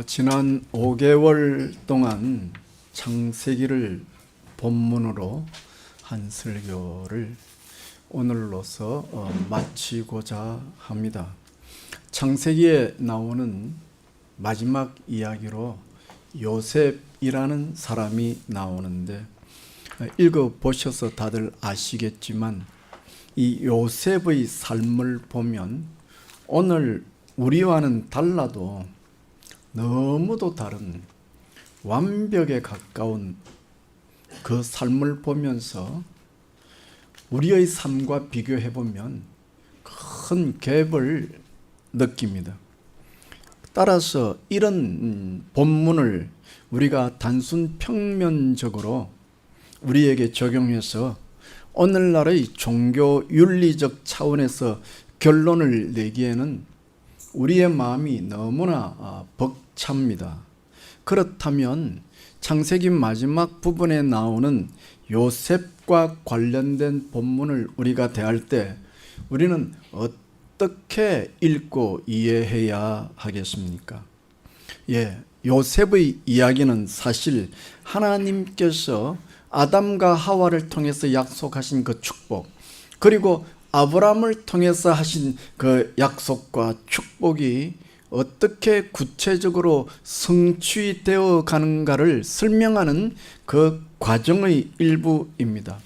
지난 5개월 동안 창세기를 본문으로 한 설교를 오늘로서 마치고자 합니다. 창세기에 나오는 마지막 이야기로 요셉이라는 사람이 나오는데, 읽어보셔서 다들 아시겠지만 이 요셉의 삶을 보면 오늘 우리와는 달라도 너무도 다른 완벽에 가까운 그 삶을 보면서 우리의 삶과 비교해보면 큰 갭을 느낍니다. 따라서 이런 본문을 우리가 단순 평면적으로 우리에게 적용해서 오늘날의 종교 윤리적 차원에서 결론을 내기에는 우리의 마음이 너무나 벅찹니다. 그렇다면 창세기 마지막 부분에 나오는 요셉과 관련된 본문을 우리가 대할 때 우리는 어떻게 읽고 이해해야 하겠습니까? 요셉의 이야기는 사실 하나님께서 아담과 하와를 통해서 약속하신 그 축복, 그리고 아브라함을 통해서 하신 그 약속과 축복이 어떻게 구체적으로 성취되어 가는가를 설명하는 그 과정의 일부입니다.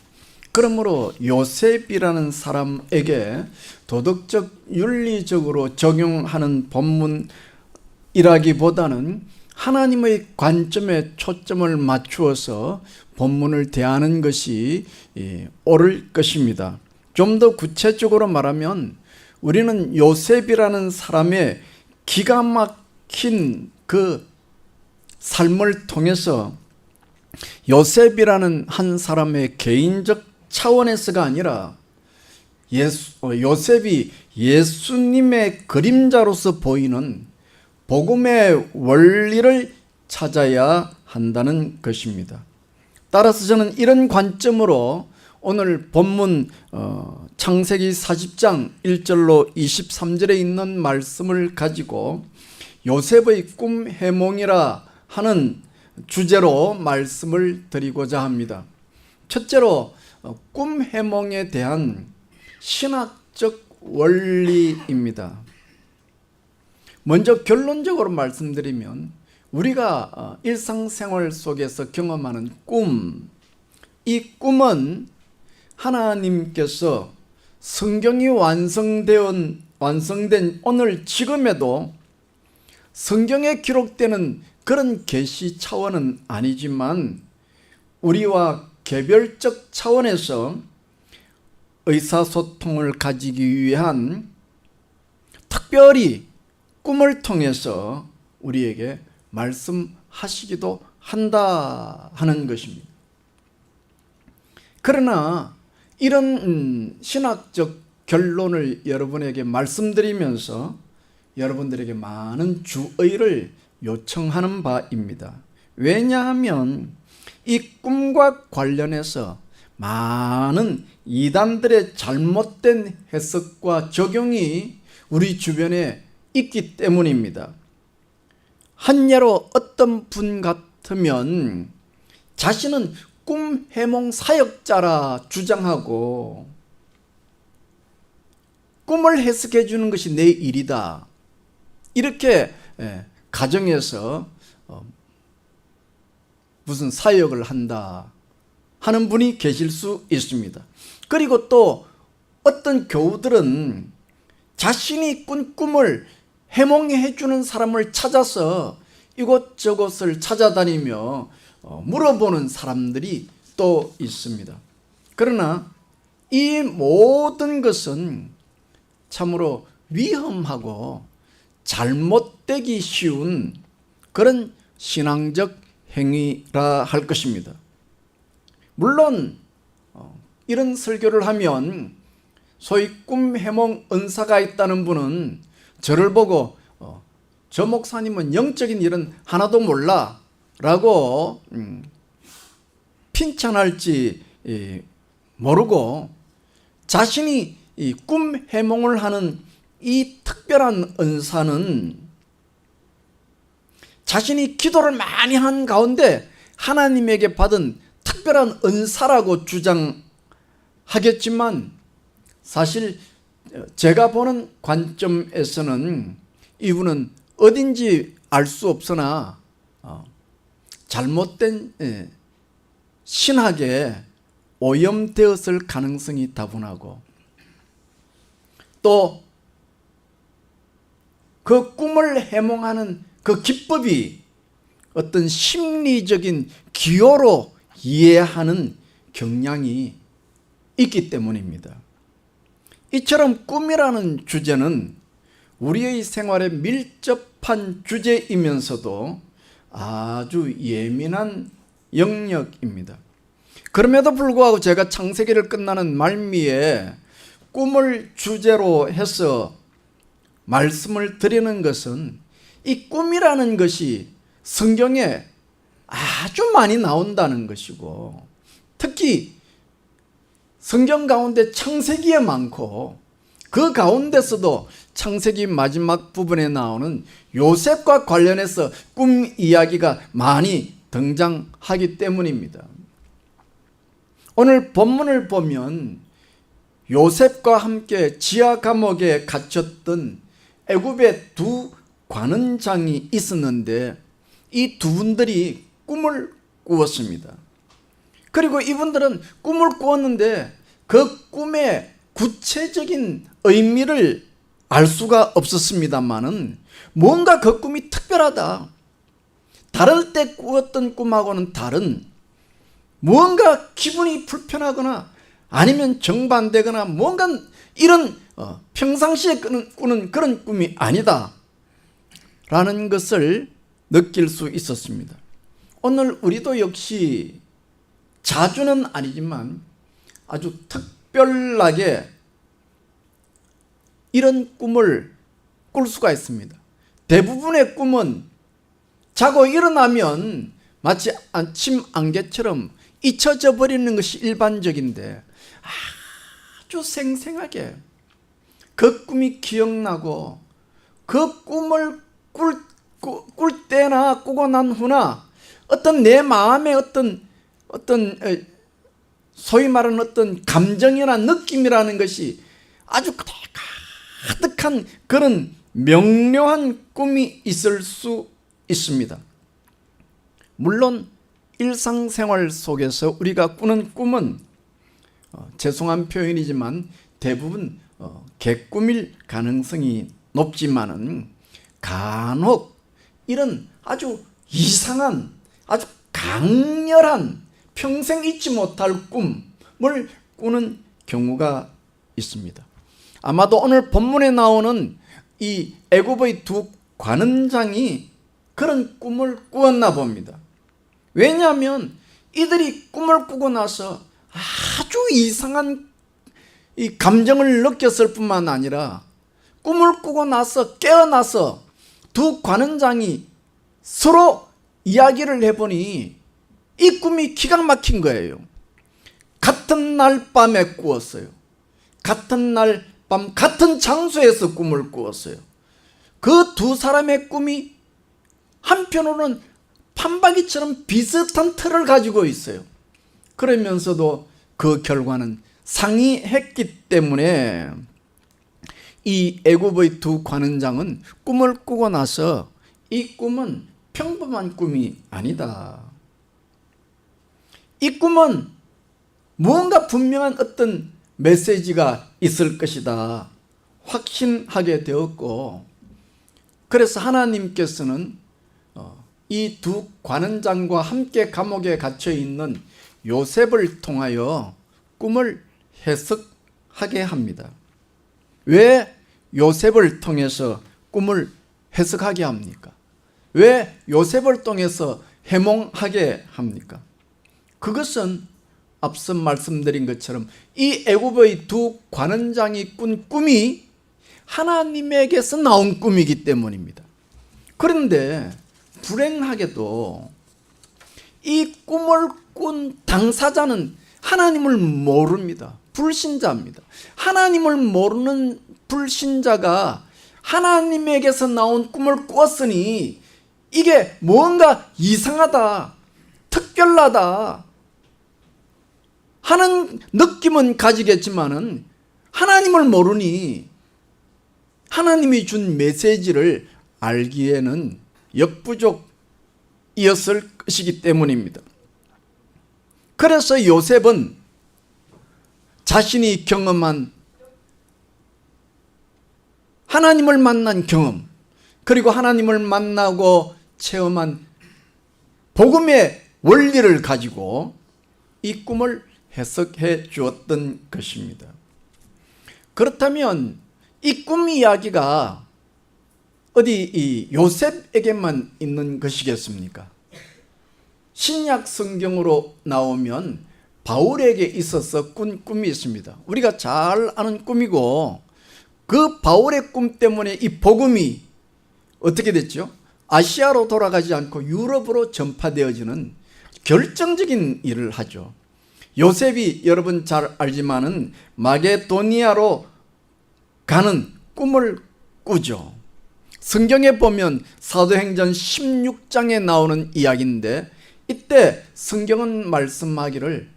그러므로 요셉이라는 사람에게 도덕적 윤리적으로 적용하는 본문이라기보다는 하나님의 관점에 초점을 맞추어서 본문을 대하는 것이 옳을 것입니다. 좀 더 구체적으로 말하면 우리는 요셉이라는 사람의 기가 막힌 그 삶을 통해서 요셉이라는 한 사람의 개인적 차원에서가 아니라 요셉이 예수님의 그림자로서 보이는 복음의 원리를 찾아야 한다는 것입니다. 따라서 저는 이런 관점으로 오늘 본문 창세기 40장 1절로 23절에 있는 말씀을 가지고 요셉의 꿈 해몽이라 하는 주제로 말씀을 드리고자 합니다. 첫째로 꿈 해몽에 대한 신학적 원리입니다. 먼저 결론적으로 말씀드리면 우리가 일상생활 속에서 경험하는 꿈, 이 꿈은 하나님께서 성경이 완성된 오늘 지금에도 성경에 기록되는 그런 계시 차원은 아니지만 우리와 개별적 차원에서 의사소통을 가지기 위한 특별히 꿈을 통해서 우리에게 말씀하시기도 한다 하는 것입니다. 그러나 이런 신학적 결론을 여러분에게 말씀드리면서 여러분들에게 많은 주의를 요청하는 바입니다. 왜냐하면 이 꿈과 관련해서 많은 이단들의 잘못된 해석과 적용이 우리 주변에 있기 때문입니다. 한 예로 어떤 분 같으면 자신은 꿈 해몽 사역자라 주장하고 꿈을 해석해 주는 것이 내 일이다, 이렇게 가정에서 무슨 사역을 한다 하는 분이 계실 수 있습니다. 그리고 또 어떤 교우들은 자신이 꾼 꿈을 해몽해 주는 사람을 찾아서 이곳저곳을 찾아다니며 물어보는 사람들이 또 있습니다. 그러나 이 모든 것은 참으로 위험하고 잘못되기 쉬운 그런 신앙적 행위라 할 것입니다. 물론 이런 설교를 하면 소위 꿈 해몽 은사가 있다는 분은 저를 보고 저 목사님은 영적인 일은 하나도 몰라 라고 핀찬할지 모르고 자신이 이 꿈 해몽을 하는 이 특별한 은사는 자신이 기도를 많이 한 가운데 하나님에게 받은 특별한 은사라고 주장하겠지만 사실 제가 보는 관점에서는 이분은 어딘지 알 수 없으나 잘못된 신학에 오염되었을 가능성이 다분하고, 또 그 꿈을 해몽하는 그 기법이 어떤 심리적인 기호로 이해하는 경향이 있기 때문입니다. 이처럼 꿈이라는 주제는 우리의 생활에 밀접한 주제이면서도 아주 예민한 영역입니다. 그럼에도 불구하고 제가 창세기를 끝나는 말미에 꿈을 주제로 해서 말씀을 드리는 것은 이 꿈이라는 것이 성경에 아주 많이 나온다는 것이고, 특히 성경 가운데 창세기에 많고 그 가운데서도 창세기 마지막 부분에 나오는 요셉과 관련해서 꿈 이야기가 많이 등장하기 때문입니다. 오늘 본문을 보면 요셉과 함께 지하 감옥에 갇혔던 애굽의 두 관원장이 있었는데 이 두 분들이 꿈을 꾸었습니다. 그리고 이분들은 꿈을 꾸었는데 그 꿈의 구체적인 의미를 알 수가 없었습니다만은 뭔가 그 꿈이 특별하다, 다를 때 꾸었던 꿈하고는 다른, 뭔가 기분이 불편하거나 아니면 정반대거나 뭔가 이런 평상시에 꾸는 그런 꿈이 아니다 라는 것을 느낄 수 있었습니다. 오늘 우리도 역시 자주는 아니지만 아주 특별하게 이런 꿈을 꿀 수가 있습니다. 대부분의 꿈은 자고 일어나면 마치 아침 안개처럼 잊혀져 버리는 것이 일반적인데, 아주 생생하게 그 꿈이 기억나고 그 꿈을 꿀 때나 꾸고 난 후나 어떤 내 마음의 어떤 소위 말하는 어떤 감정이나 느낌이라는 것이 아주 가득한 그런 명료한 꿈이 있을 수 있습니다. 물론 일상생활 속에서 우리가 꾸는 꿈은 죄송한 표현이지만 대부분 개꿈일 가능성이 높지만은 간혹 이런 아주 이상한, 아주 강렬한, 평생 잊지 못할 꿈을 꾸는 경우가 있습니다. 아마도 오늘 본문에 나오는 이 애굽의 두 관원장이 그런 꿈을 꾸었나 봅니다. 왜냐하면 이들이 꿈을 꾸고 나서 아주 이상한 이 감정을 느꼈을 뿐만 아니라 꿈을 꾸고 나서 깨어나서 두 관원장이 서로 이야기를 해보니 이 꿈이 기가 막힌 거예요. 같은 날 밤에 꾸었어요. 같은 날 밤 같은 장소에서 꿈을 꾸었어요. 그 두 사람의 꿈이 한편으로는 판박이처럼 비슷한 틀을 가지고 있어요. 그러면서도 그 결과는 상이했기 때문에 이 애굽의 두 관원장은 꿈을 꾸고 나서 이 꿈은 평범한 꿈이 아니다, 이 꿈은 무언가 분명한 어떤 메시지가 있을 것이다 확신하게 되었고, 그래서 하나님께서는 이 두 관원장과 함께 감옥에 갇혀 있는 요셉을 통하여 꿈을 해석하게 합니다. 왜 요셉을 통해서 꿈을 해석하게 합니까? 왜 요셉을 통해서 해몽하게 합니까? 그것은 앞서 말씀드린 것처럼 이 애굽의 두 관원장이 꾼 꿈이 하나님에게서 나온 꿈이기 때문입니다. 그런데 불행하게도 이 꿈을 꾼 당사자는 하나님을 모릅니다. 불신자입니다. 하나님을 모르는 불신자가 하나님에게서 나온 꿈을 꾸었으니 이게 뭔가 이상하다, 특별하다 하는 느낌은 가지겠지만은 하나님을 모르니 하나님이 준 메시지를 알기에는 역부족이었을 것이기 때문입니다. 그래서 요셉은 자신이 경험한 하나님을 만난 경험, 그리고 하나님을 만나고 체험한 복음의 원리를 가지고 이 꿈을 해석해 주었던 것입니다. 그렇다면 이 꿈 이야기가 어디 이 요셉에게만 있는 것이겠습니까? 신약 성경으로 나오면 바울에게 있어서 꾼 꿈이 있습니다. 우리가 잘 아는 꿈이고, 그 바울의 꿈 때문에 이 복음이 어떻게 됐죠? 아시아로 돌아가지 않고 유럽으로 전파되어지는 결정적인 일을 하죠. 요셉이 여러분 잘 알지만은 마게도니아로 가는 꿈을 꾸죠. 성경에 보면 사도행전 16장에 나오는 이야기인데, 이때 성경은 말씀하기를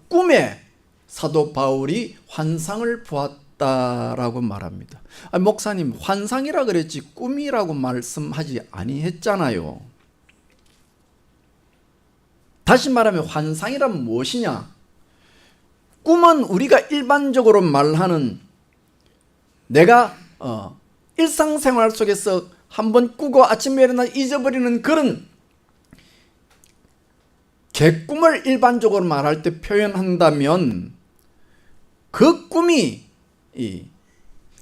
꿈에 사도 바울이 환상을 보았다라고 말합니다. 목사님, 환상이라 그랬지 꿈이라고 말씀하지 아니했잖아요. 다시 말하면 환상이란 무엇이냐? 꿈은 우리가 일반적으로 말하는, 내가 일상생활 속에서 한번 꾸고 아침에 일어나 잊어버리는 그런 개꿈을 일반적으로 말할 때 표현한다면, 그 꿈이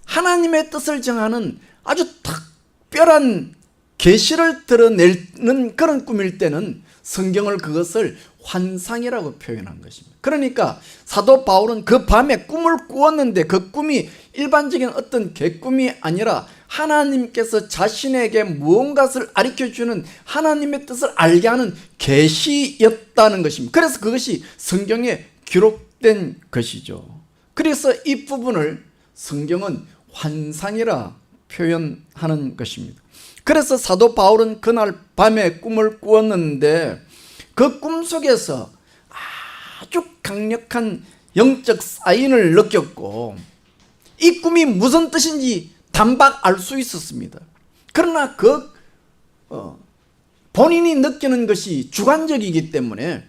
하나님의 뜻을 정하는 아주 특별한 계시를 드러내는 그런 꿈일 때는 성경을 그것을 환상이라고 표현한 것입니다. 그러니까 사도 바울은 그 밤에 꿈을 꾸었는데 그 꿈이 일반적인 어떤 개꿈이 아니라 하나님께서 자신에게 무언가를 가르쳐주는 하나님의 뜻을 알게 하는 계시였다는 것입니다. 그래서 그것이 성경에 기록된 것이죠. 그래서 이 부분을 성경은 환상이라 표현하는 것입니다. 그래서 사도 바울은 그날 밤에 꿈을 꾸었는데 그 꿈 속에서 아주 강력한 영적 사인을 느꼈고, 이 꿈이 무슨 뜻인지 단박 알 수 있었습니다. 그러나 본인이 느끼는 것이 주관적이기 때문에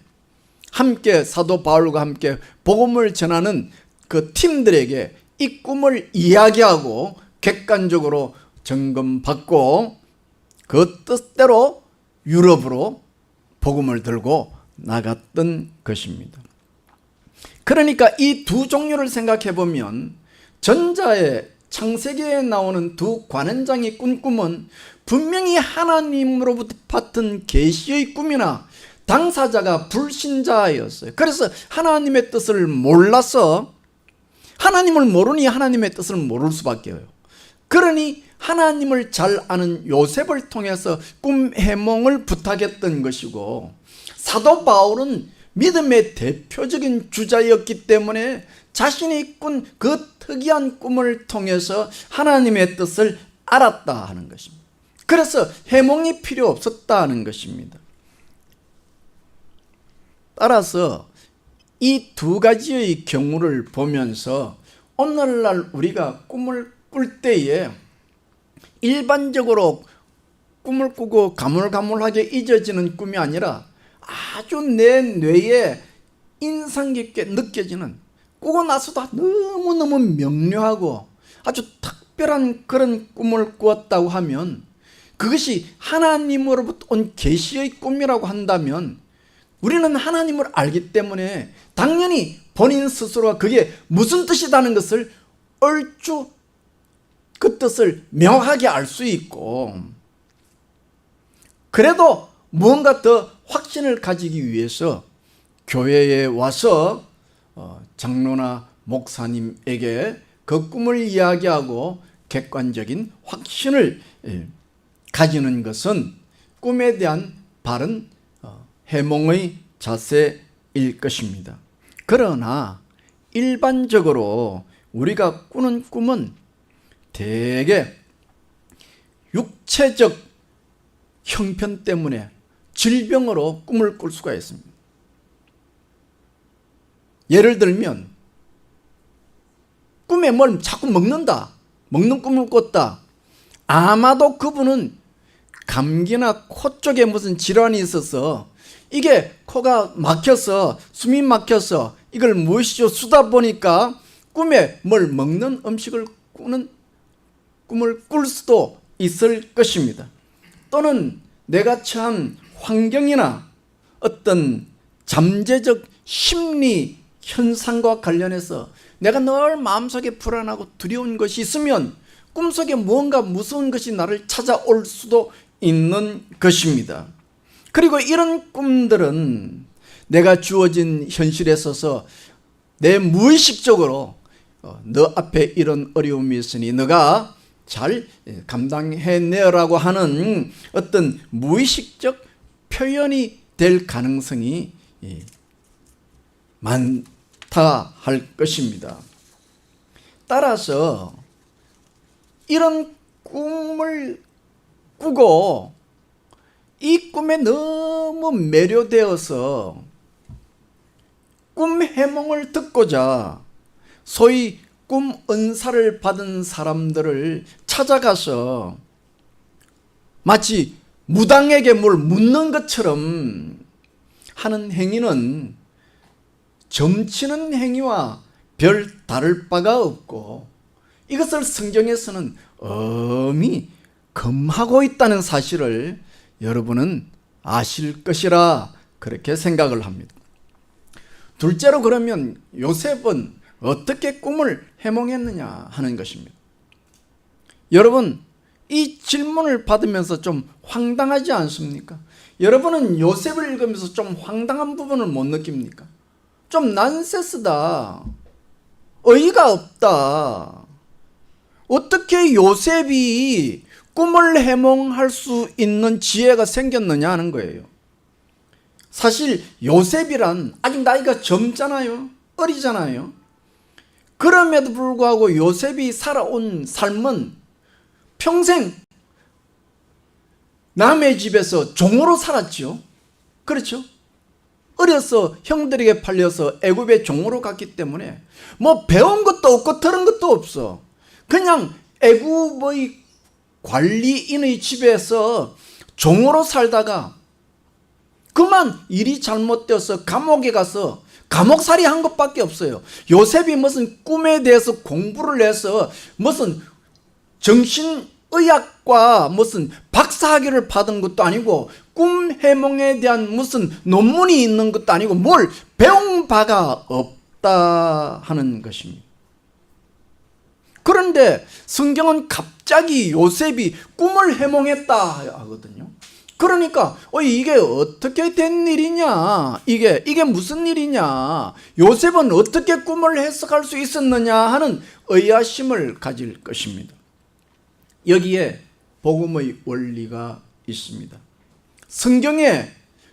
함께 사도 바울과 함께 복음을 전하는 그 팀들에게 이 꿈을 이야기하고 객관적으로 점검받고 그 뜻대로 유럽으로 복음을 들고 나갔던 것입니다. 그러니까 이 두 종류를 생각해 보면, 전자의 창세기에 나오는 두 관원장이 꾼 꿈은 분명히 하나님으로부터 받은 계시의 꿈이나 당사자가 불신자였어요. 그래서 하나님의 뜻을 몰라서, 하나님을 모르니 하나님의 뜻을 모를 수밖에 없어요. 그러니 하나님을 잘 아는 요셉을 통해서 꿈 해몽을 부탁했던 것이고, 사도 바울은 믿음의 대표적인 주자였기 때문에 자신이 꾼 그 특이한 꿈을 통해서 하나님의 뜻을 알았다 하는 것입니다. 그래서 해몽이 필요 없었다는 것입니다. 따라서 이 두 가지의 경우를 보면서 오늘날 우리가 꿈을 꿀 때에 일반적으로 꿈을 꾸고 가물가물하게 잊어지는 꿈이 아니라 아주 내 뇌에 인상 깊게 느껴지는, 꾸고 나서도 너무너무 명료하고 아주 특별한 그런 꿈을 꾸었다고 하면, 그것이 하나님으로부터 온 계시의 꿈이라고 한다면 우리는 하나님을 알기 때문에 당연히 본인 스스로가 그게 무슨 뜻이라는 것을 얼추 그 뜻을 명확하게 알 수 있고, 그래도 무언가 더 확신을 가지기 위해서 교회에 와서 장로나 목사님에게 그 꿈을 이야기하고 객관적인 확신을 가지는 것은 꿈에 대한 바른 해몽의 자세일 것입니다. 그러나 일반적으로 우리가 꾸는 꿈은 대개 육체적 형편 때문에 질병으로 꿈을 꿀 수가 있습니다. 예를 들면 꿈에 뭘 자꾸 먹는다, 먹는 꿈을 꿨다. 아마도 그분은 감기나 코 쪽에 무슨 질환이 있어서 이게 코가 막혀서 숨이 막혀서 이걸 무엇이죠 쓰다 보니까 꿈에 뭘 먹는 음식을 꾸는 꿈을 꿀 수도 있을 것입니다. 또는 내가 처한 환경이나 어떤 잠재적 심리 현상과 관련해서 내가 늘 마음속에 불안하고 두려운 것이 있으면 꿈속에 무언가 무서운 것이 나를 찾아올 수도 있는 것입니다. 그리고 이런 꿈들은 내가 주어진 현실에 있어서 내 무의식적으로 너 앞에 이런 어려움이 있으니 너가 잘 감당해내라고 하는 어떤 무의식적 표현이 될 가능성이 많다 할 것입니다. 따라서 이런 꿈을 꾸고 이 꿈에 너무 매료되어서 꿈 해몽을 듣고자 소위 꿈 은사를 받은 사람들을 찾아가서 마치 무당에게 뭘 묻는 것처럼 하는 행위는 점치는 행위와 별 다를 바가 없고 이것을 성경에서는 엄히 금하고 있다는 사실을 여러분은 아실 것이라 그렇게 생각을 합니다. 둘째로 그러면 요셉은 어떻게 꿈을 해몽했느냐 하는 것입니다. 여러분 이 질문을 받으면서 좀 황당하지 않습니까? 여러분은 요셉을 읽으면서 좀 황당한 부분을 못 느낍니까? 좀 난센스다, 어이가 없다. 어떻게 요셉이 꿈을 해몽할 수 있는 지혜가 생겼느냐 하는 거예요. 사실 요셉이란 아직 나이가 젊잖아요. 어리잖아요. 그럼에도 불구하고 요셉이 살아온 삶은 평생 남의 집에서 종으로 살았죠. 그렇죠? 어려서 형들에게 팔려서 애굽의 종으로 갔기 때문에 뭐 배운 것도 없고 들은 것도 없어. 그냥 애굽의 관리인의 집에서 종으로 살다가 그만 일이 잘못되어서 감옥에 가서 감옥살이 한 것밖에 없어요. 요셉이 무슨 꿈에 대해서 공부를 해서 무슨 정신의학과 무슨 박사학위를 받은 것도 아니고 꿈 해몽에 대한 무슨 논문이 있는 것도 아니고 뭘 배운 바가 없다 하는 것입니다. 그런데 성경은 갑자기 요셉이 꿈을 해몽했다 하거든요. 그러니까 이게 어떻게 된 일이냐, 이게 무슨 일이냐, 요셉은 어떻게 꿈을 해석할 수 있었느냐 하는 의아심을 가질 것입니다. 여기에 복음의 원리가 있습니다. 성경에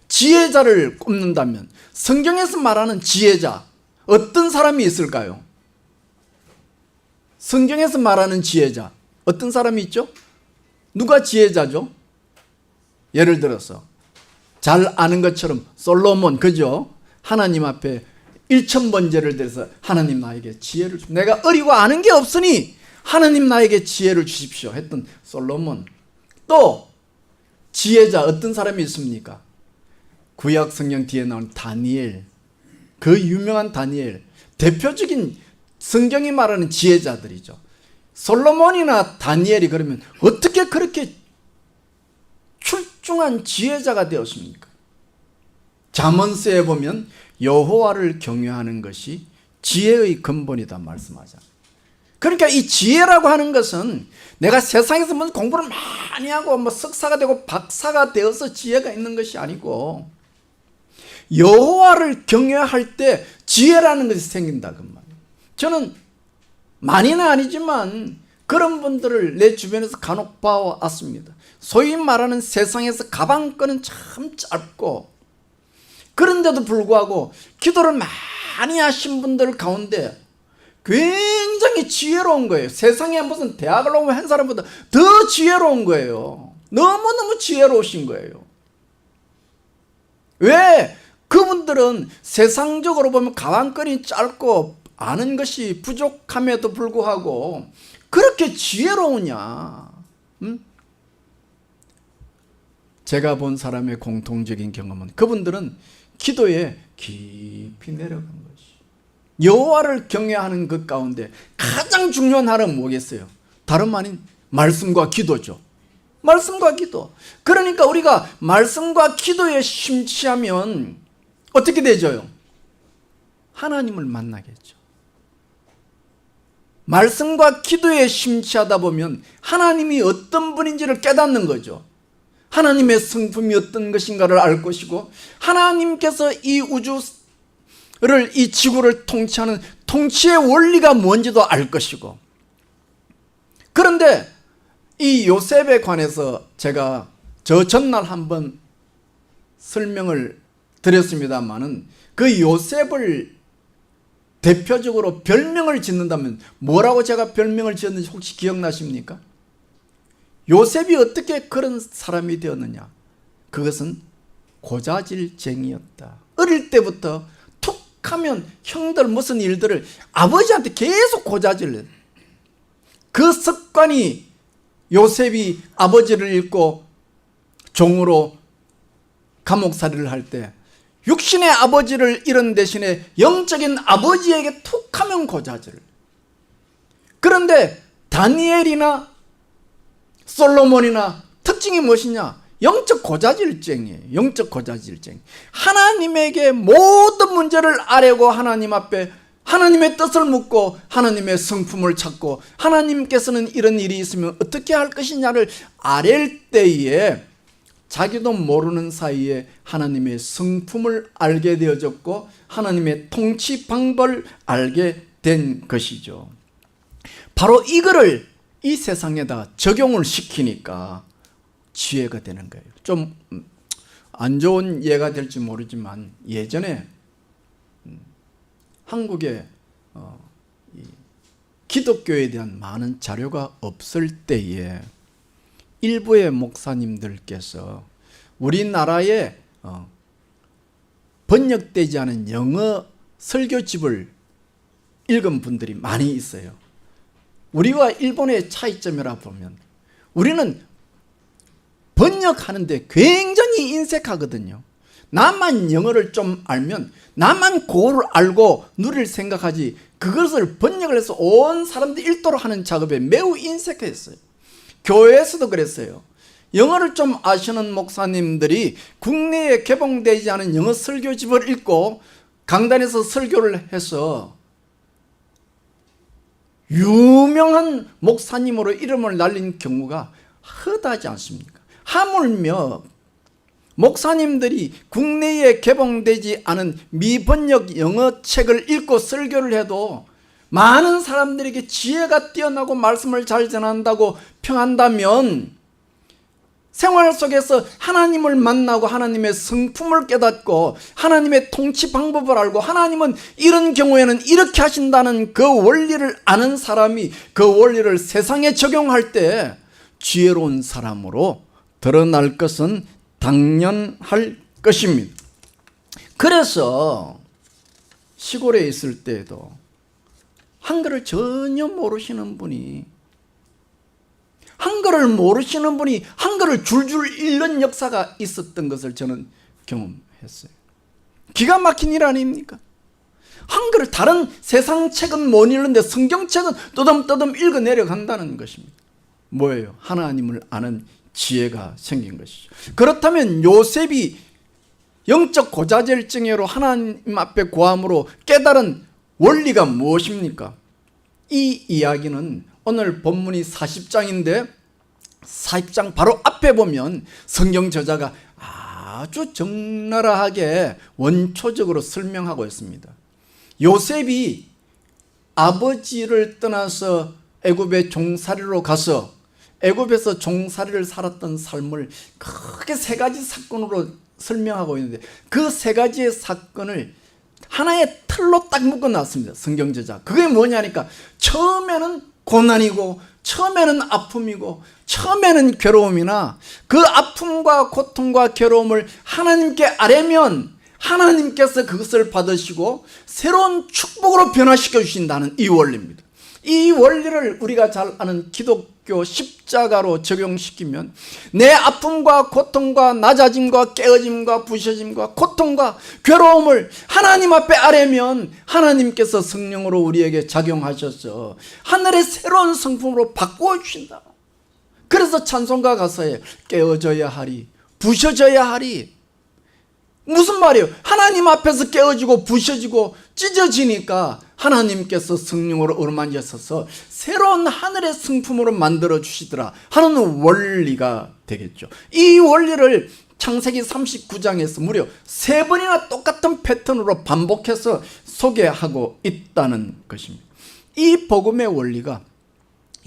지혜자를 꼽는다면 성경에서 말하는 지혜자 어떤 사람이 있을까요? 성경에서 말하는 지혜자 어떤 사람이 있죠? 누가 지혜자죠? 예를 들어서 잘 아는 것처럼 솔로몬, 그죠? 하나님 앞에 1000번제를 드려서 하나님 나에게 지혜를 주십시오. 내가 어리고 아는 게 없으니 하나님 나에게 지혜를 주십시오 했던 솔로몬. 또 지혜자 어떤 사람이 있습니까? 구약 성경 뒤에 나온 다니엘, 그 유명한 다니엘, 대표적인 성경이 말하는 지혜자들이죠. 솔로몬이나 다니엘이 그러면 어떻게 그렇게 출중한 지혜자가 되었습니까? 잠언서에 보면 여호와를 경외하는 것이 지혜의 근본이다 말씀하잖아요. 그러니까 이 지혜라고 하는 것은 내가 세상에서 무슨 공부를 많이 하고 뭐 석사가 되고 박사가 되어서 지혜가 있는 것이 아니고 여호와를 경외할 때 지혜라는 것이 생긴다 그 말이에요. 저는 많이는 아니지만 그런 분들을 내 주변에서 간혹 봐왔습니다. 소위 말하는 세상에서 가방끈은 참 짧고 그런데도 불구하고 기도를 많이 하신 분들 가운데 굉장히 지혜로운 거예요. 세상에 무슨 대학을 나온 한 사람보다 더 지혜로운 거예요. 너무너무 지혜로우신 거예요. 왜? 그분들은 세상적으로 보면 가방끈이 짧고 아는 것이 부족함에도 불구하고 그렇게 지혜로우냐? 제가 본 사람의 공통적인 경험은 그분들은 기도에 깊이 내려간 것이, 여호와를 경외하는 그 가운데 가장 중요한 하나는 뭐겠어요? 다름 아닌 말씀과 기도죠. 말씀과 기도. 그러니까 우리가 말씀과 기도에 심취하면 어떻게 되죠? 하나님을 만나겠죠. 말씀과 기도에 심취하다 보면 하나님이 어떤 분인지를 깨닫는 거죠. 하나님의 성품이 어떤 것인가를 알 것이고, 하나님께서 이 우주를, 이 지구를 통치하는 통치의 원리가 뭔지도 알 것이고. 그런데 이 요셉에 관해서 제가 저 전날 한번 설명을 드렸습니다마는, 그 요셉을 대표적으로 별명을 짓는다면 뭐라고 제가 별명을 지었는지 혹시 기억나십니까? 요셉이 어떻게 그런 사람이 되었느냐? 그것은 고자질쟁이였다. 어릴 때부터 툭 하면 형들 무슨 일들을 아버지한테 계속 고자질을. 그 습관이 요셉이 아버지를 잃고 종으로 감옥살이를 할 때 육신의 아버지를 잃은 대신에 영적인 아버지에게 툭 하면 고자질. 그런데 다니엘이나 솔로몬이나 특징이 무엇이냐? 영적 고자질쟁이에요. 영적 고자질쟁이. 하나님에게 모든 문제를 아뢰고 하나님 앞에 하나님의 뜻을 묻고 하나님의 성품을 찾고, 하나님께서는 이런 일이 있으면 어떻게 할 것이냐를 아랠 때에 자기도 모르는 사이에 하나님의 성품을 알게 되어졌고 하나님의 통치 방법을 알게 된 것이죠. 바로 이거를 이 세상에다 적용을 시키니까 지혜가 되는 거예요. 좀 안 좋은 예가 될지 모르지만, 예전에 한국에 기독교에 대한 많은 자료가 없을 때에 일부의 목사님들께서 우리나라에 번역되지 않은 영어 설교집을 읽은 분들이 많이 있어요. 우리와 일본의 차이점이라 보면 우리는 번역하는데 굉장히 인색하거든요. 나만 영어를 좀 알면 나만 그거를 알고 누릴 생각하지, 그것을 번역을 해서 온 사람들이 읽도록 하는 작업에 매우 인색했어요. 교회에서도 그랬어요. 영어를 좀 아시는 목사님들이 국내에 개봉되지 않은 영어 설교집을 읽고 강단에서 설교를 해서 유명한 목사님으로 이름을 날린 경우가 허다하지 않습니까? 하물며 목사님들이 국내에 개봉되지 않은 미번역 영어 책을 읽고 설교를 해도 많은 사람들에게 지혜가 뛰어나고 말씀을 잘 전한다고 평한다면, 생활 속에서 하나님을 만나고 하나님의 성품을 깨닫고 하나님의 통치 방법을 알고 하나님은 이런 경우에는 이렇게 하신다는 그 원리를 아는 사람이 그 원리를 세상에 적용할 때 지혜로운 사람으로 드러날 것은 당연할 것입니다. 그래서 시골에 있을 때에도 한글을 전혀 모르시는 분이, 한글을 모르시는 분이 한글을 줄줄 읽는 역사가 있었던 것을 저는 경험했어요. 기가 막힌 일 아닙니까? 한글을 다른 세상 책은 못 읽는데 성경책은 떠듬떠듬 읽어 내려간다는 것입니다. 뭐예요? 하나님을 아는 지혜가 생긴 것이죠. 그렇다면 요셉이 영적 고자질증으로 하나님 앞에 고함으로 깨달은 원리가 무엇입니까? 이 이야기는 오늘 본문이 40장인데 40장 바로 앞에 보면 성경 저자가 아주 적나라하게 원초적으로 설명하고 있습니다. 요셉이 아버지를 떠나서 애굽의 종살이로 가서 애굽에서 종살이를 살았던 삶을 크게 세 가지 사건으로 설명하고 있는데, 그 세 가지의 사건을 하나의 틀로 딱 묶어놨습니다. 성경저자. 그게 뭐냐니까 처음에는 고난이고 처음에는 아픔이고 처음에는 괴로움이나 그 아픔과 고통과 괴로움을 하나님께 아뢰면 하나님께서 그것을 받으시고 새로운 축복으로 변화시켜 주신다는 이 원리입니다. 이 원리를 우리가 잘 아는 기독교 십자가로 적용시키면 내 아픔과 고통과 낮아짐과 깨어짐과 부셔짐과 고통과 괴로움을 하나님 앞에 아뢰면 하나님께서 성령으로 우리에게 작용하셔서 하늘의 새로운 성품으로 바꾸어 주신다. 그래서 찬송가 가사에 깨어져야 하리, 부셔져야 하리. 무슨 말이에요? 하나님 앞에서 깨어지고 부셔지고 찢어지니까 하나님께서 성령으로 어루만지셔서 새로운 하늘의 성품으로 만들어 주시더라 하는 원리가 되겠죠. 이 원리를 창세기 39장에서 무려 3번이나 똑같은 패턴으로 반복해서 소개하고 있다는 것입니다. 이 복음의 원리가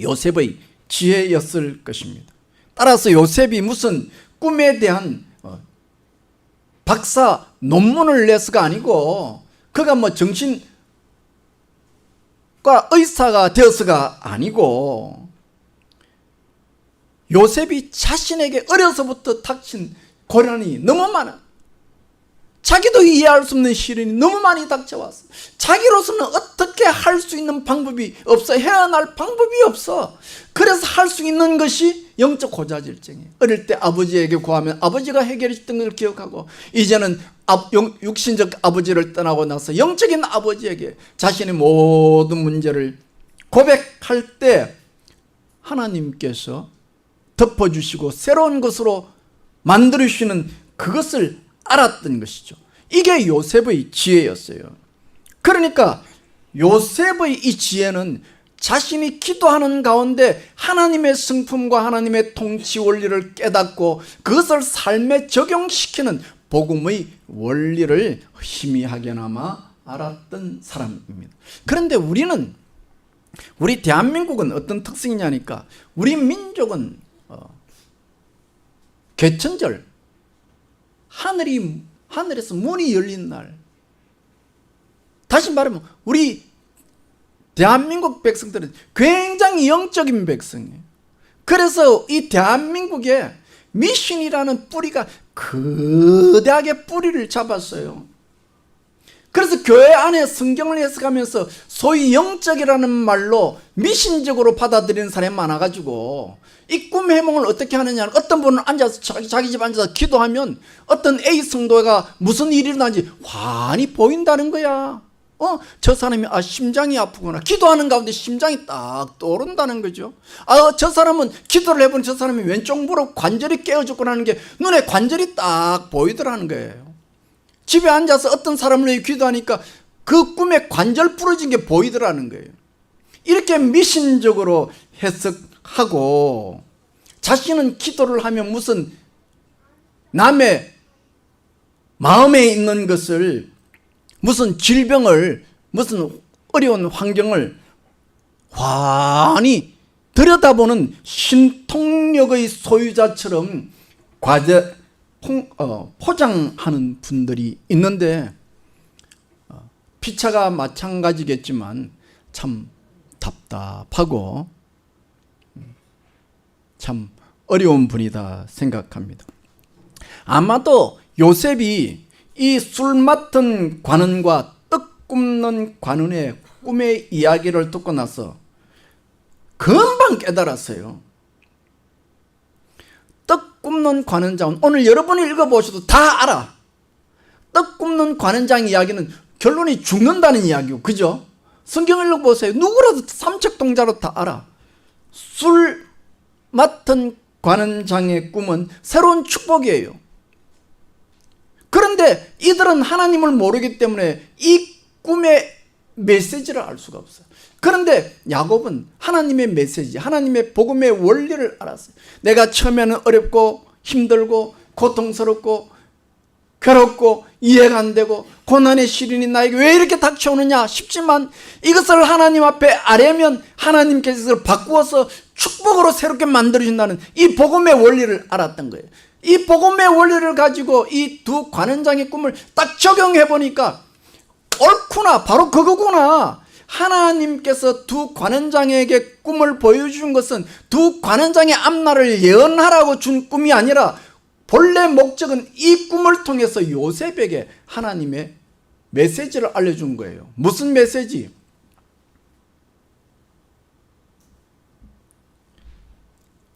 요셉의 지혜였을 것입니다. 따라서 요셉이 무슨 꿈에 대한 박사 논문을 내서가 아니고 그가 뭐 정신과 의사가 되어서가 아니고 요셉이 자신에게 어려서부터 닥친 고난이 너무 많아. 자기도 이해할 수 없는 시련이 너무 많이 닥쳐왔어. 자기로서는 어떻게 할 수 있는 방법이 없어. 헤어날 방법이 없어. 그래서 할 수 있는 것이 영적 호자질증이에요. 어릴 때 아버지에게 구하면 아버지가 해결해 줬던 걸 기억하고 이제는 육신적 아버지를 떠나고 나서 영적인 아버지에게 자신의 모든 문제를 고백할 때 하나님께서 덮어주시고 새로운 것으로 만들어주시는 그것을 알았던 것이죠. 이게 요셉의 지혜였어요. 그러니까 요셉의 이 지혜는 자신이 기도하는 가운데 하나님의 성품과 하나님의 통치 원리를 깨닫고 그것을 삶에 적용시키는 복음의 원리를 희미하게나마 알았던 사람입니다. 그런데 우리 대한민국은 어떤 특성이냐니까 우리 민족은 개천절 하늘에서 문이 열린 날, 다시 말하면 우리 대한민국 백성들은 굉장히 영적인 백성이에요. 그래서 이 대한민국에 미신이라는 뿌리가 거대하게 뿌리를 잡았어요. 그래서 교회 안에 성경을 해석하면서 소위 영적이라는 말로 미신적으로 받아들이는 사람이 많아가지고 이 꿈의 해몽을 어떻게 하느냐, 어떤 분은 앉아서 자기 집 앉아서 기도하면 어떤 A 성도가 무슨 일이 일어나는지 환히 보인다는 거야. 저 사람이 심장이 아프구나. 기도하는 가운데 심장이 딱 떠오른다는 거죠. 저 사람은 기도를 해보니 저 사람이 왼쪽 무릎 관절이 깨어졌구나 하는 게 눈에 관절이 딱 보이더라는 거예요. 집에 앉아서 어떤 사람을 위해 기도하니까 그 꿈에 관절 부러진 게 보이더라는 거예요. 이렇게 미신적으로 해석하고 자신은 기도를 하면 무슨 남의 마음에 있는 것을 무슨 질병을 무슨 어려운 환경을 환히 들여다보는 신통력의 소유자처럼 포장하는 분들이 있는데 피차가 마찬가지겠지만 참 답답하고 참 어려운 분이다 생각합니다. 아마도 요셉이 이 술 맡은 관원과 떡 굽는 관원의 꿈의 이야기를 듣고 나서 금방 깨달았어요. 떡 굽는 관원장은 오늘 여러분이 읽어보셔도 다 알아. 떡 굽는 관원장 이야기는 결론이 죽는다는 이야기고, 그죠? 성경을 읽어보세요. 누구라도 삼척동자로 다 알아. 술 맡은 관원장의 꿈은 새로운 축복이에요. 그런데 이들은 하나님을 모르기 때문에 이 꿈의 메시지를 알 수가 없어요. 그런데 야곱은 하나님의 메시지, 하나님의 복음의 원리를 알았어요. 내가 처음에는 어렵고 힘들고 고통스럽고 괴롭고 이해가 안 되고 고난의 시련이 나에게 왜 이렇게 닥쳐오느냐 싶지만 이것을 하나님 앞에 아뢰면 하나님께서 이것을 바꾸어서 축복으로 새롭게 만들어준다는 이 복음의 원리를 알았던 거예요. 이 복음의 원리를 가지고 이 두 관원장의 꿈을 딱 적용해 보니까 옳구나, 바로 그거구나. 하나님께서 두 관원장에게 꿈을 보여준 것은 두 관원장의 앞날을 예언하라고 준 꿈이 아니라 본래 목적은 이 꿈을 통해서 요셉에게 하나님의 메시지를 알려준 거예요. 무슨 메시지?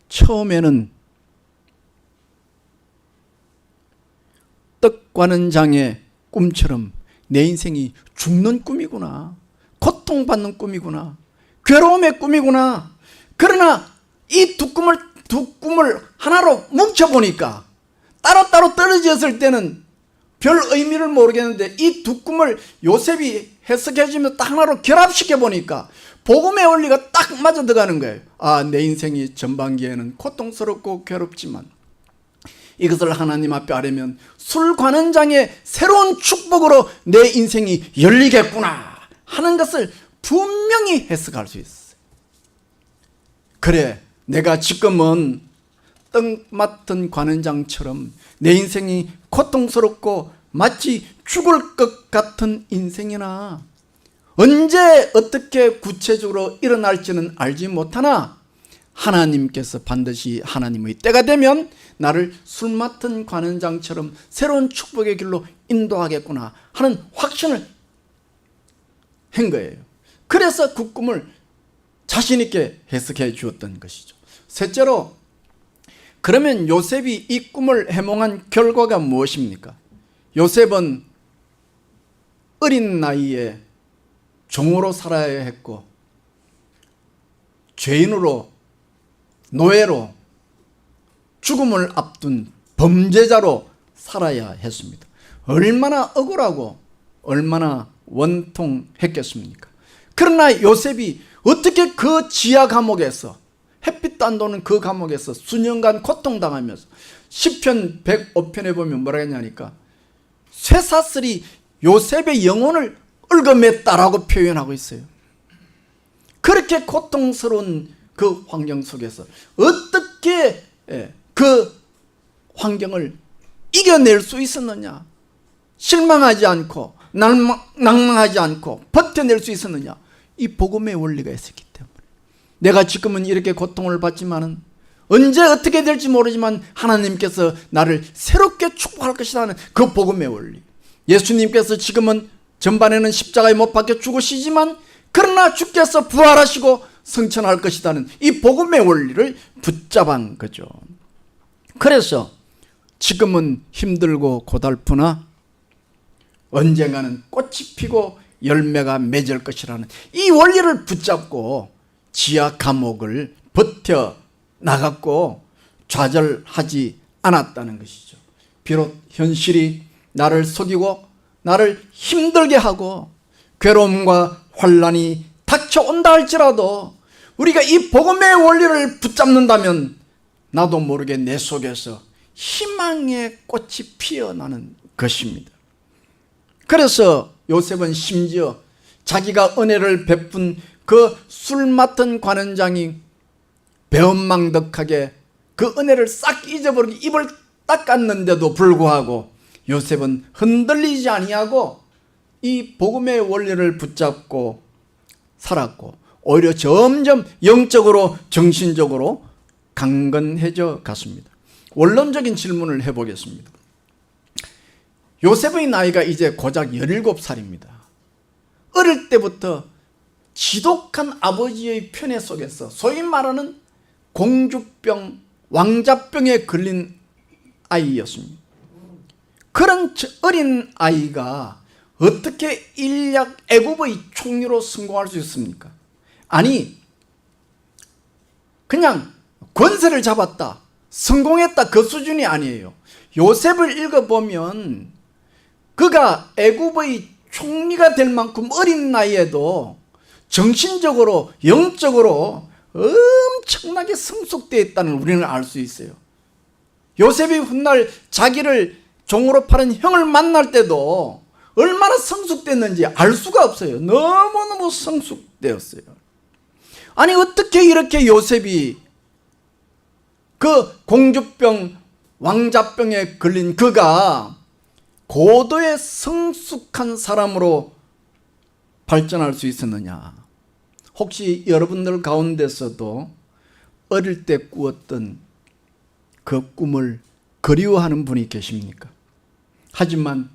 처음에는 떡관원장의 꿈처럼 내 인생이 죽는 꿈이구나, 고통받는 꿈이구나, 괴로움의 꿈이구나. 그러나 이 두 꿈을 하나로 뭉쳐보니까 따로따로 떨어졌을 때는 별 의미를 모르겠는데 이 두 꿈을 요셉이 해석해주면서 딱 하나로 결합시켜 보니까 복음의 원리가 딱 맞아 들어가는 거예요. 아, 내 인생이 전반기에는 고통스럽고 괴롭지만 이것을 하나님 앞에 아뢰면 술관원장의 새로운 축복으로 내 인생이 열리겠구나 하는 것을 분명히 해석할 수 있어요. 그래, 내가 지금은 떡 맡은 관원장처럼 내 인생이 고통스럽고 마치 죽을 것 같은 인생이나 언제 어떻게 구체적으로 일어날지는 알지 못하나 하나님께서 반드시 하나님의 때가 되면 나를 술 맡은 관원장처럼 새로운 축복의 길로 인도하겠구나 하는 확신을 한 거예요. 그래서 그 꿈을 자신 있게 해석해 주었던 것이죠. 셋째로, 그러면 요셉이 이 꿈을 해몽한 결과가 무엇입니까? 요셉은 어린 나이에 종으로 살아야 했고 죄인으로, 노예로, 죽음을 앞둔 범죄자로 살아야 했습니다. 얼마나 억울하고 얼마나 원통했겠습니까? 그러나 요셉이 어떻게 그 지하 감옥에서, 햇빛도 안 도는 그 감옥에서 수년간 고통당하면서 시편 105편에 보면 뭐라 했냐니까 쇠사슬이 요셉의 영혼을 얽어맸다라고 표현하고 있어요. 그렇게 고통스러운 그 환경 속에서 어떻게 그 환경을 이겨낼 수 있었느냐, 실망하지 않고 낭망하지 않고 버텨낼 수 있었느냐, 이 복음의 원리가 있었기 때문에 내가 지금은 이렇게 고통을 받지만은 언제 어떻게 될지 모르지만 하나님께서 나를 새롭게 축복할 것이라는 그 복음의 원리. 예수님께서 지금은 전반에는 십자가에 못 박혀 죽으시지만 그러나 주께서 부활하시고 승천할 것이라는 이 복음의 원리를 붙잡은 거죠. 그래서 지금은 힘들고 고달프나 언젠가는 꽃이 피고 열매가 맺을 것이라는 이 원리를 붙잡고 지하 감옥을 버텨 나갔고 좌절하지 않았다는 것이죠. 비록 현실이 나를 속이고 나를 힘들게 하고 괴로움과 환난이 닥쳐온다 할지라도 우리가 이 복음의 원리를 붙잡는다면 나도 모르게 내 속에서 희망의 꽃이 피어나는 것입니다. 그래서 요셉은 심지어 자기가 은혜를 베푼 그 술 맡은 관원장이 배은망덕하게 그 은혜를 싹 잊어버리고 입을 닦았는데도 불구하고 요셉은 흔들리지 아니하고 이 복음의 원리를 붙잡고 살았고 오히려 점점 영적으로 정신적으로 강건해져 갔습니다. 원론적인 질문을 해보겠습니다. 요셉의 나이가 이제 고작 17살입니다. 어릴 때부터 지독한 아버지의 편애 속에서 소위 말하는 공주병, 왕자병에 걸린 아이였습니다. 그런 어린 아이가 어떻게 일약 애굽의 총리로 성공할 수 있습니까? 아니, 그냥 권세를 잡았다, 성공했다 그 수준이 아니에요. 요셉을 읽어보면 그가 애굽의 총리가 될 만큼 어린 나이에도 정신적으로 영적으로 엄청나게 성숙되어 있다는 우리는 알 수 있어요. 요셉이 훗날 자기를 종으로 팔은 형을 만날 때도 얼마나 성숙됐는지 알 수가 없어요. 너무너무 성숙되었어요. 아니 어떻게 이렇게 요셉이 그 공주병, 왕자병에 걸린 그가 고도의 성숙한 사람으로 발전할 수 있었느냐? 혹시 여러분들 가운데서도 어릴 때 꾸었던 그 꿈을 그리워하는 분이 계십니까? 하지만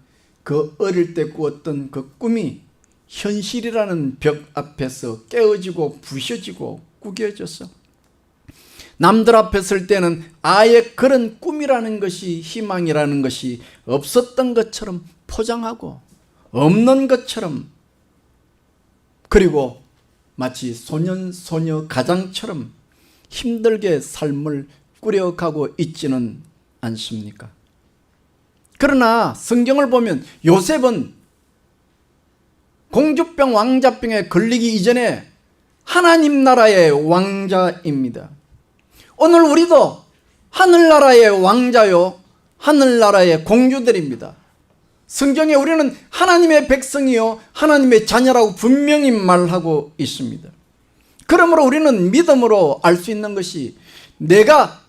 그 어릴 때 꾸었던 그 꿈이 현실이라는 벽 앞에서 깨어지고 부셔지고 구겨졌어. 남들 앞에 설 때는 아예 그런 꿈이라는 것이, 희망이라는 것이 없었던 것처럼 포장하고 없는 것처럼, 그리고 마치 소년 소녀 가장처럼 힘들게 삶을 꾸려가고 있지는 않습니까? 그러나 성경을 보면 요셉은 공주병 왕자병에 걸리기 이전에 하나님 나라의 왕자입니다. 오늘 우리도 하늘나라의 왕자요, 하늘나라의 공주들입니다. 성경에 우리는 하나님의 백성이요, 하나님의 자녀라고 분명히 말하고 있습니다. 그러므로 우리는 믿음으로 알 수 있는 것이, 내가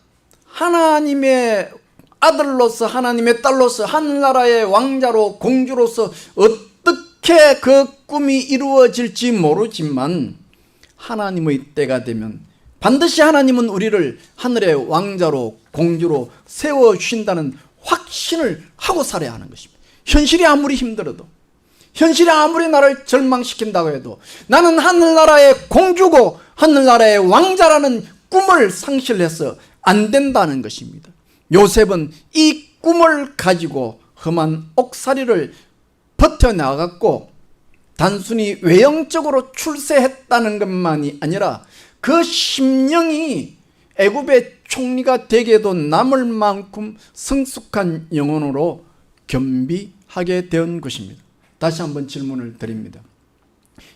하나님의 아들로서, 하나님의 딸로서, 하늘나라의 왕자로, 공주로서 어떻게 그 꿈이 이루어질지 모르지만 하나님의 때가 되면 반드시 하나님은 우리를 하늘의 왕자로, 공주로 세워주신다는 확신을 하고 살아야 하는 것입니다. 현실이 아무리 힘들어도, 현실이 아무리 나를 절망시킨다고 해도 나는 하늘나라의 공주고 하늘나라의 왕자라는 꿈을 상실해서 안 된다는 것입니다. 요셉은 이 꿈을 가지고 험한 옥살이를 버텨나갔고, 단순히 외형적으로 출세했다는 것만이 아니라 그 심령이 애굽의 총리가 되게도 남을 만큼 성숙한 영혼으로 겸비하게 된 것입니다. 다시 한번 질문을 드립니다.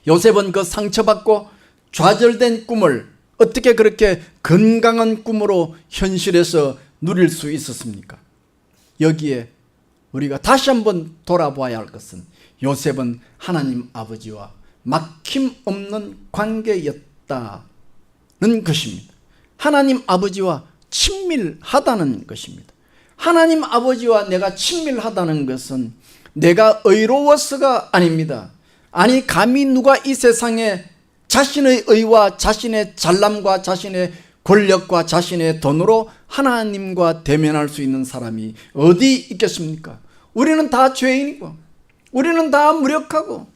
요셉은 그 상처받고 좌절된 꿈을 어떻게 그렇게 건강한 꿈으로 현실에서 누릴 수 있었습니까? 여기에 우리가 다시 한번 돌아보아야 할 것은, 요셉은 하나님 아버지와 막힘없는 관계였다는 것입니다. 하나님 아버지와 친밀하다는 것입니다. 하나님 아버지와 내가 친밀하다는 것은 내가 의로워서가 아닙니다. 아니, 감히 누가 이 세상에 자신의 의와 자신의 잘남과 자신의 권력과 자신의 돈으로 하나님과 대면할 수 있는 사람이 어디 있겠습니까? 우리는 다 죄인이고, 우리는 다 무력하고,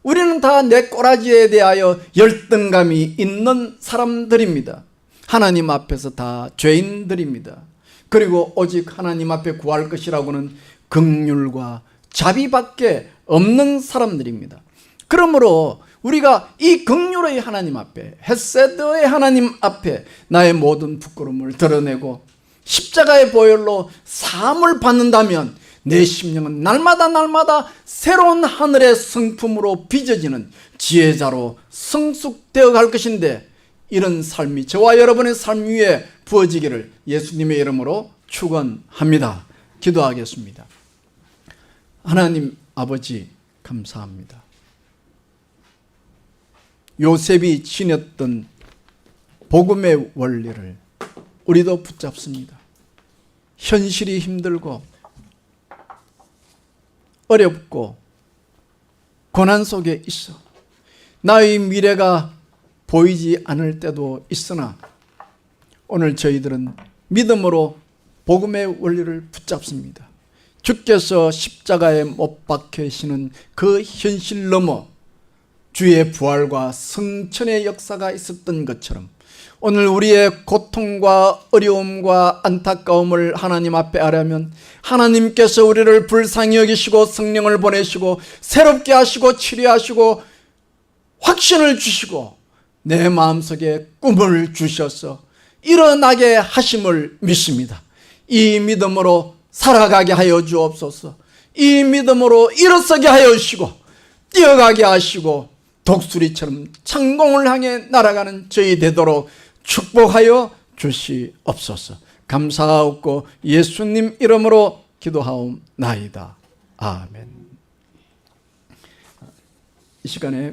우리는 다 내 꼬라지에 대하여 열등감이 있는 사람들입니다. 하나님 앞에서 다 죄인들입니다. 그리고 오직 하나님 앞에 구할 것이라고는 긍휼과 자비밖에 없는 사람들입니다. 그러므로 우리가 이 긍휼의 하나님 앞에, 헤세드의 하나님 앞에 나의 모든 부끄러움을 드러내고 십자가의 보혈로 사함을 받는다면 내 심령은 날마다 새로운 하늘의 성품으로 빚어지는 지혜자로 성숙되어 갈 것인데, 이런 삶이 저와 여러분의 삶 위에 부어지기를 예수님의 이름으로 축원합니다. 기도하겠습니다. 하나님 아버지, 감사합니다. 요셉이 지녔던 복음의 원리를 우리도 붙잡습니다. 현실이 힘들고 어렵고 고난 속에 있어 나의 미래가 보이지 않을 때도 있으나, 오늘 저희들은 믿음으로 복음의 원리를 붙잡습니다. 주께서 십자가에 못 박히시는 그 현실 넘어 주의 부활과 성천의 역사가 있었던 것처럼, 오늘 우리의 고통과 어려움과 안타까움을 하나님 앞에 하려면 하나님께서 우리를 불쌍히 여기시고 성령을 보내시고 새롭게 하시고 치료하시고 확신을 주시고 내 마음속에 꿈을 주셔서 일어나게 하심을 믿습니다. 이 믿음으로 살아가게 하여 주옵소서. 이 믿음으로 일어서게 하여 주시고 뛰어가게 하시고 독수리처럼 창공을 향해 날아가는 저희 되도록 축복하여 주시옵소서. 감사하옵고 예수님 이름으로 기도하옵나이다. 아멘. 이 시간에